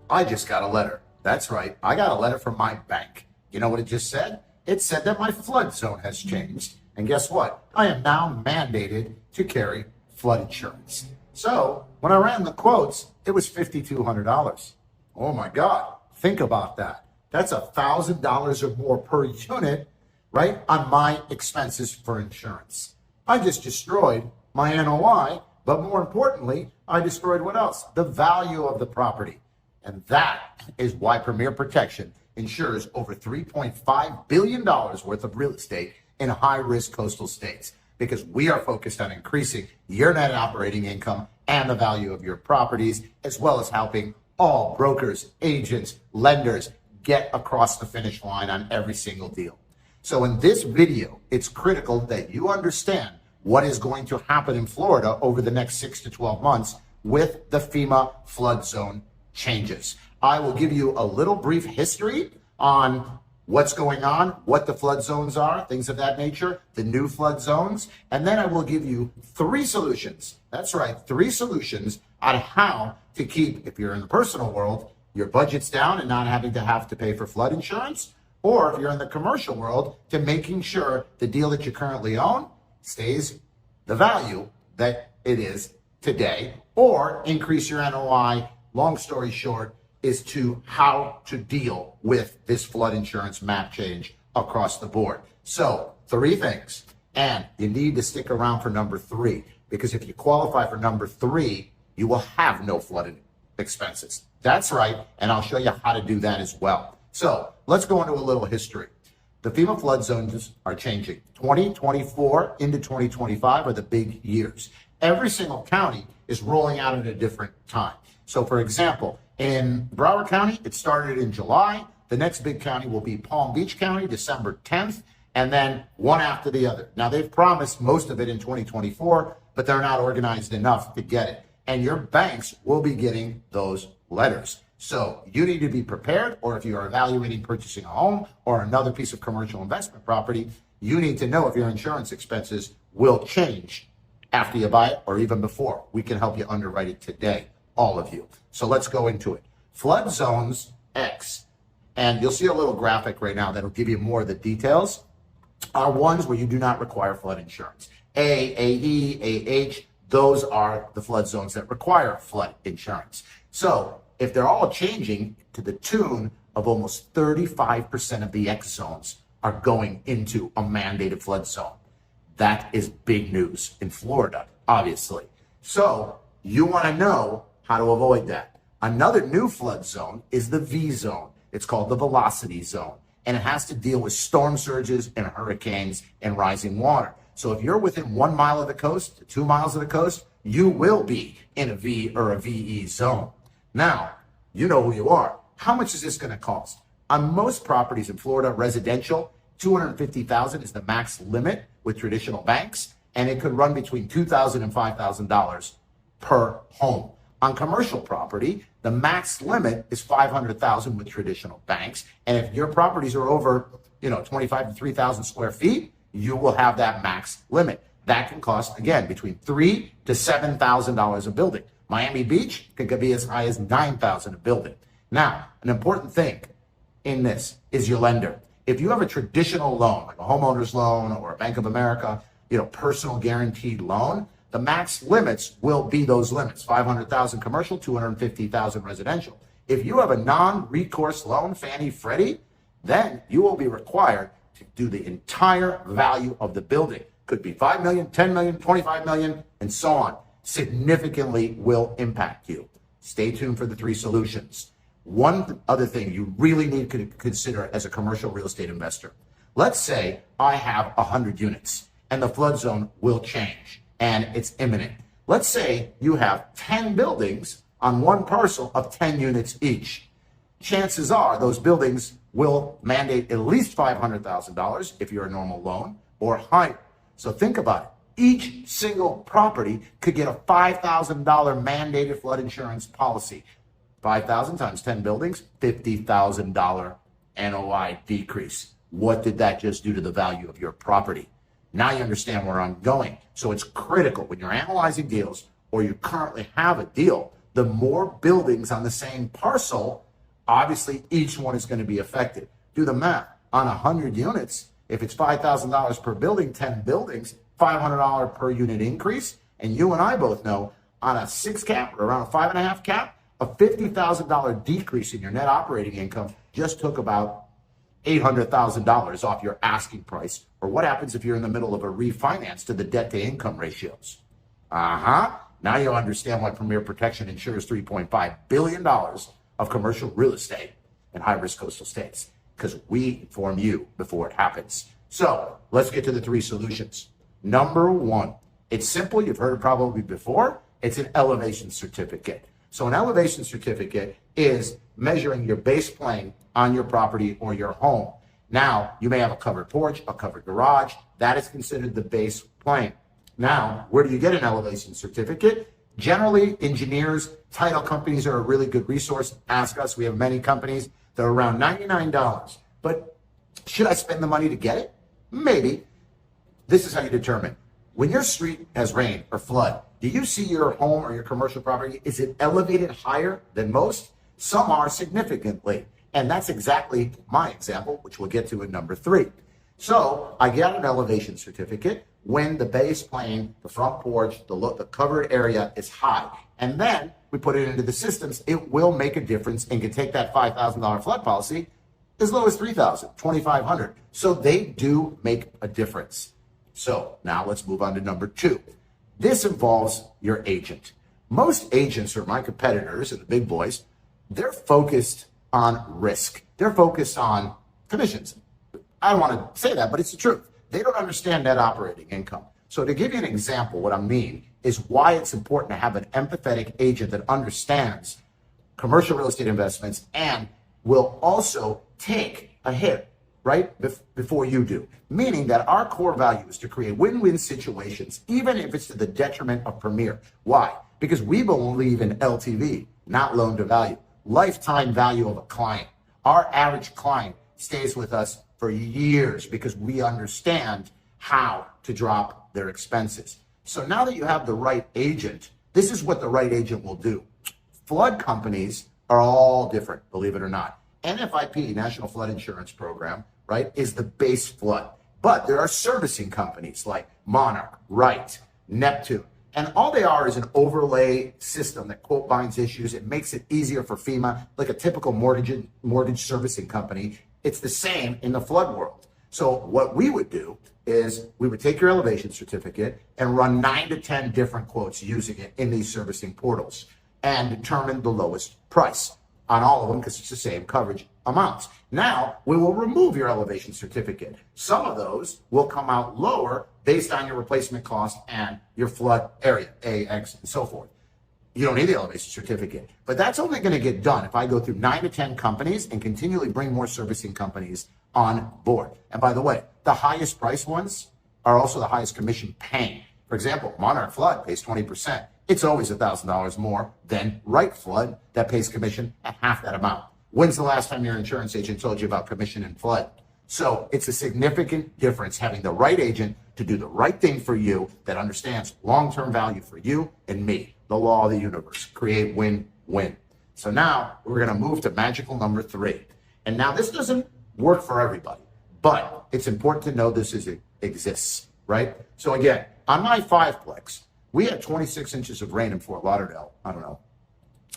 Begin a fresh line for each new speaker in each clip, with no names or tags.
I just got a letter. That's right, I got a letter from my bank. You know what it just said? It said that my flood zone has changed. And guess what? I am now mandated to carry flood insurance. So when I ran the quotes, it was $5,200. Oh my God, think about that. That's $1,000 or more per unit, right, on my expenses for insurance. I just destroyed my NOI, but more importantly, I destroyed what else? The value of the property. And that is why Premier Protection insures over $3.5 billion worth of real estate in high-risk coastal states, because we are focused on increasing your net operating income and the value of your properties, as well as helping all brokers, agents, lenders get across the finish line on every single deal. So in this video, it's critical that you understand what is going to happen in Florida over the next 6 to 12 months with the FEMA flood zone changes. I will give you a little brief history on what's going on, what the flood zones are, things of that nature, the new flood zones, and then I will give you 3 solutions. That's right, 3 solutions on how to keep, if you're in the personal world, your budget's down and not having to pay for flood insurance, or if you're in the commercial world, to making sure the deal that you currently own stays the value that it is today, or increase your NOI. Long story short is to how to deal with this flood insurance map change across the board. So 3 things, and you need to stick around for number 3, because if you qualify for number 3, you will have no flooded expenses. That's right, and I'll show you how to do that as well. So let's go into a little history. The FEMA flood zones are changing. 2024 into 2025 are the big years. Every single county is rolling out at a different time. So for example, in Broward County, it started in July. The next big county will be Palm Beach County, December 10th, and then one after the other. Now they've promised most of it in 2024, but they're not organized enough to get it. And your banks will be getting those letters. So you need to be prepared, or if you are evaluating purchasing a home or another piece of commercial investment property, you need to know if your insurance expenses will change after you buy it or even before. We can help you underwrite it today, all of you. So let's go into it. Flood zones X, and you'll see a little graphic right now that'll give you more of the details, are ones where you do not require flood insurance. A, AE, AH, those are the flood zones that require flood insurance. So if they're all changing to the tune of almost 35% of the X zones are going into a mandated flood zone, that is big news in Florida, obviously. So you want to know how to avoid that. Another new flood zone is the V zone. It's called the velocity zone, and it has to deal with storm surges and hurricanes and rising water. So if you're within 1 mile of the coast, 2 miles of the coast, you will be in a V or a VE zone. Now, you know who you are. How much is this going to cost? On most properties in Florida, residential, $250,000 is the max limit with traditional banks, and it could run between $2,000 and $5,000 per home. On commercial property, the max limit is $500,000 with traditional banks, and if your properties are over, 25 to 3,000 square feet, you will have that max limit. That can cost, again, between $3,000 to $7,000 a building. Miami Beach could be as high as $9,000 a building. Now, an important thing in this is your lender. If you have a traditional loan, like a homeowner's loan or a Bank of America, personal guaranteed loan, the max limits will be those limits: $500,000 commercial, $250,000 residential. If you have a non-recourse loan, Fannie, Freddie, then you will be required to do the entire value of the building. Could be $5 million, $10 million, $25 million, and so on. Significantly will impact you. Stay tuned for the 3 solutions. One other thing you really need to consider as a commercial real estate investor. Let's say I have 100 units and the flood zone will change and it's imminent. Let's say you have 10 buildings on one parcel of 10 units each. Chances are those buildings will mandate at least $500,000 if you're a normal loan or higher. So think about it. Each single property could get a $5,000 mandated flood insurance policy. 5,000 times 10 buildings, $50,000 NOI decrease. What did that just do to the value of your property? Now you understand where I'm going. So it's critical when you're analyzing deals or you currently have a deal The more buildings on the same parcel, obviously each one is going to be affected. Do the math. On 100 units, if it's $5,000 per building, 10 buildings, $500 per unit increase. And you and I both know on a 6 cap or around a 5.5 cap, a $50,000 decrease in your net operating income just took about $800,000 off your asking price. Or what happens if you're in the middle of a refinance to the debt to income ratios? Now you'll understand why Premier Protection insures $3.5 billion of commercial real estate in high-risk coastal states, because we inform you before it happens. So let's get to the 3 solutions. Number 1, it's simple. You've heard it probably before. It's an elevation certificate. So an elevation certificate is measuring your base plane on your property or your home. Now, you may have a covered porch, a covered garage. That is considered the base plane. Now, where do you get an elevation certificate? Generally, engineers, title companies are a really good resource. Ask us. We have many companies. They're around $99. But should I spend the money to get it? Maybe. This is how you determine. When your street has rain or flood, do you see your home or your commercial property? Is it elevated higher than most? Some are significantly. And that's exactly my example, which we'll get to in number 3. So I get an elevation certificate when the base plane, the front porch, the covered area is high. And then we put it into the systems. It will make a difference and can take that $5,000 flood policy as low as $3,000, $2,500. So they do make a difference. So now let's move on to number 2. This involves your agent. Most agents are my competitors and the big boys. They're focused on risk. They're focused on commissions. I don't want to say that, but it's the truth. They don't understand net operating income. So to give you an example, what I mean is why it's important to have an empathetic agent that understands commercial real estate investments and will also take a hit right before you do. Meaning that our core value is to create win-win situations, even if it's to the detriment of Premier. Why? Because we believe in LTV, not loan to value. Lifetime value of a client. Our average client stays with us for years because we understand how to drop their expenses. So now that you have the right agent, this is what the right agent will do. Flood companies are all different, believe it or not. NFIP, National Flood Insurance Program, right, is the base flood. But there are servicing companies like Monarch, Wright, Neptune. And all they are is an overlay system that quote binds issues. It makes it easier for FEMA, like a typical mortgage servicing company. It's the same in the flood world. So what we would do is we would take your elevation certificate and run 9 to 10 different quotes using it in these servicing portals and determine the lowest price on all of them because it's the same coverage amounts. Now, we will remove your elevation certificate. Some of those will come out lower based on your replacement cost and your flood area, A, X, and so forth. You don't need the elevation certificate, but that's only going to get done if I go through 9 to 10 companies and continually bring more servicing companies on board. And by the way, the highest price ones are also the highest commission paying. For example, Monarch Flood pays 20%. It's always $1,000 more than Wright Flood that pays commission at half that amount. When's the last time your insurance agent told you about commission and flood? So it's a significant difference having the right agent to do the right thing for you that understands long-term value for you and me, the law of the universe, create win-win. So now we're going to move to magical number 3. And now this doesn't work for everybody, but it's important to know this exists, right? So again, on my 5-plex, we had 26 inches of rain in Fort Lauderdale,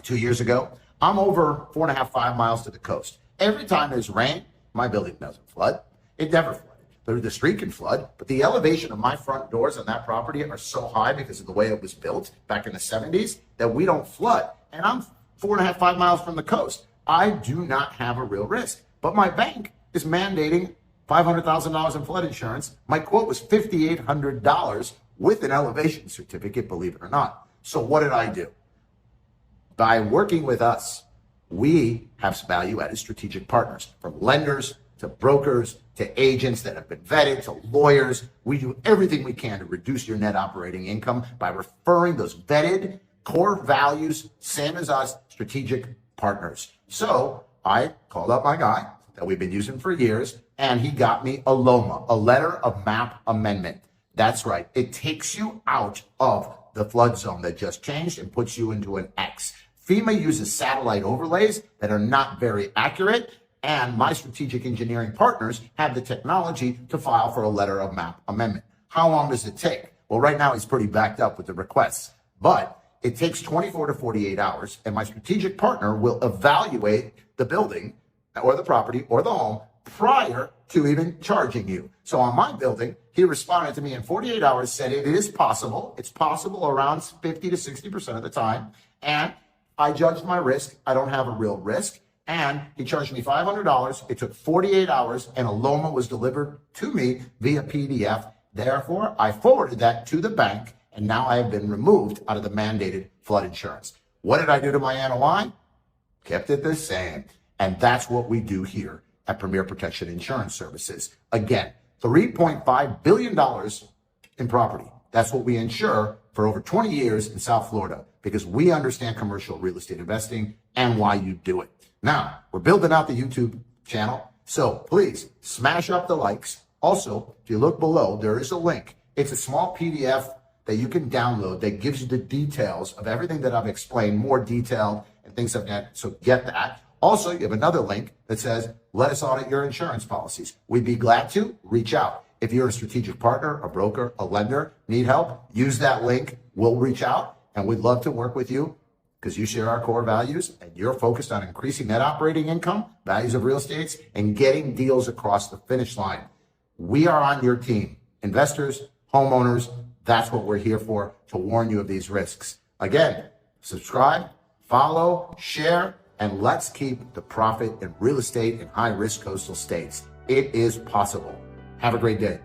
2 years ago. I'm over 4.5, 5 miles to the coast. Every time there's rain, my building doesn't flood. It never flooded. The street can flood, but the elevation of my front doors on that property are so high because of the way it was built back in the 70s that we don't flood. And I'm 4.5, 5 miles from the coast. I do not have a real risk, but my bank is mandating $500,000 in flood insurance. My quote was $5,800 with an elevation certificate, believe it or not. So what did I do? By working with us, we have value-added strategic partners, from lenders to brokers to agents that have been vetted to lawyers. We do everything we can to reduce your net operating income by referring those vetted core values, same as us, strategic partners. So I called up my guy that we've been using for years, and he got me a LOMA, a letter of map amendment. That's right. It takes you out of the flood zone that just changed and puts you into an X. FEMA uses satellite overlays that are not very accurate, and my strategic engineering partners have the technology to file for a letter of map amendment. How long does it take? Well, right now he's pretty backed up with the requests, but it takes 24 to 48 hours, and my strategic partner will evaluate the building or the property or the home prior to even charging you. So on my building, he responded to me in 48 hours, said it is possible. It's possible around 50 to 60% of the time. And I judged my risk. I don't have a real risk. And he charged me $500. It took 48 hours, and a LOMA was delivered to me via PDF. Therefore, I forwarded that to the bank, and now I have been removed out of the mandated flood insurance. What did I do to my NOI? Kept it the same. And that's what we do here at Premier Protection Insurance Services. Again, $3.5 billion in property. That's what we insure for over 20 years in South Florida, because we understand commercial real estate investing and why you do it. Now, we're building out the YouTube channel, so please smash up the likes. Also, if you look below, there is a link. It's a small PDF that you can download that gives you the details of everything that I've explained, more detailed and things like that. So get that. Also, you have another link that says, let us audit your insurance policies. We'd be glad to. Reach out. If you're a strategic partner, a broker, a lender, need help, use that link. We'll reach out, and we'd love to work with you because you share our core values and you're focused on increasing net operating income, values of real estate, and getting deals across the finish line. We are on your team. Investors, homeowners, that's what we're here for, to warn you of these risks. Again, subscribe, follow, share, and let's keep the profit in real estate in high-risk coastal states. It is possible. Have a great day.